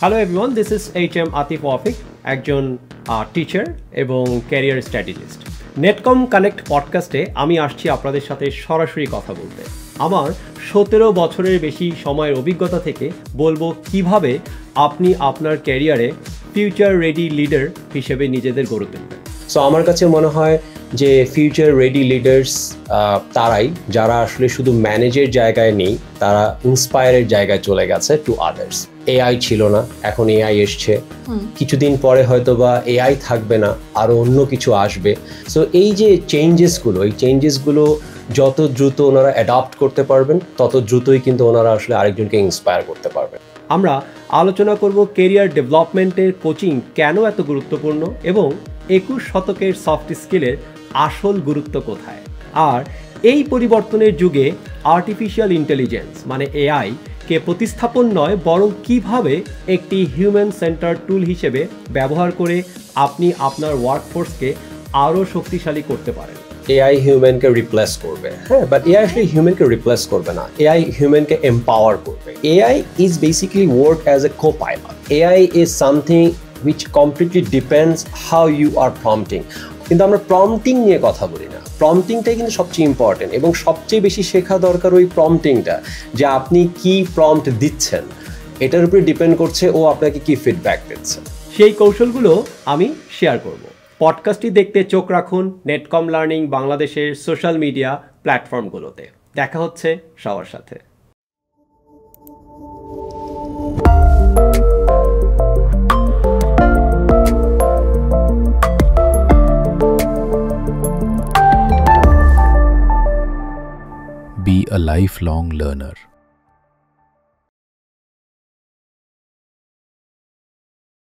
Hello everyone, this is H M. Atif Wafiq, একজন teacher এবং career strategist. Netcom Connect পডকাস্টে আমি আসছি আপনাদের সাথে সরাসরি কথা বলতে। আমার 17 বছরের বেশি সময়ের অভিজ্ঞতা থেকে বলবো কিভাবে আপনি আপনার ক্যারিয়ারে ফিউচার রেডি লিডার হিসেবে নিজেদের গড়ে তুলবেন। সো আমার কাছে মনে হয় যে ফিউচার রেডি লিডার্স তারাই যারা আসলে শুধু ম্যানেজের জায়গায় নেই, তারা ইন্সপায়ারের জায়গায় চলে গেছে টু আদার্স। এআই ছিল না, এখন এআই এসছে, কিছুদিন পরে হয়তো বা এআই থাকবে না, আরও অন্য কিছু আসবে। সো এই যে চেঞ্জেসগুলো যত দ্রুত ওনারা অ্যাডাপ্ট করতে পারবেন, তত দ্রুতই কিন্তু ওনারা আসলে আরেকজনকে ইন্সপায়ার করতে পারবেন। আমরা আলোচনা করব কেরিয়ার ডেভেলপমেন্টের কোচিং কেন এত গুরুত্বপূর্ণ এবং 21 শতকের সফট স্কিলের আসল গুরুত্ব কোথায়। আর এই পরিবর্তনের যুগে আর্টিফিশিয়াল ইন্টেলিজেন্স মানে এআই কে প্রতিস্থাপন নয়, বরং কিভাবে একটি হিউম্যান সেন্টার টুল হিসেবে ব্যবহার করে আপনি আপনার ওয়ার্কফোর্সকে আরও শক্তিশালী করতে পারেন। এআই হিউম্যানকে রিপ্লেস করবে, হ্যাঁ, বাট এআই আসলে হিউম্যানকে রিপ্লেস করবে না, এআই হিউম্যানকে এম্পাওয়ার করবে। AI is basically work as a co-pilot. AI is something which completely depends how you are prompting. কিন্তু আমরা প্রম্পটিং নিয়ে কথা বলি না। প্রম্পটিংটাই কিন্তু সবচেয়ে ইম্পর্টেন্ট এবং সবচেয়ে বেশি শেখা দরকার ওই প্রম্পটিংটা, যে আপনি কি প্রম্পট দিচ্ছেন এটার উপরে ডিপেন্ড করছে ও আপনাকে কি ফিডব্যাক দিচ্ছে। সেই কৌশলগুলো আমি শেয়ার করব। পডকাস্টটি দেখতে চোখ রাখুন নেটকম লার্নিং বাংলাদেশের সোশ্যাল মিডিয়া প্ল্যাটফর্মগুলোতে। দেখা হচ্ছে সবার সাথে। Be a lifelong learner.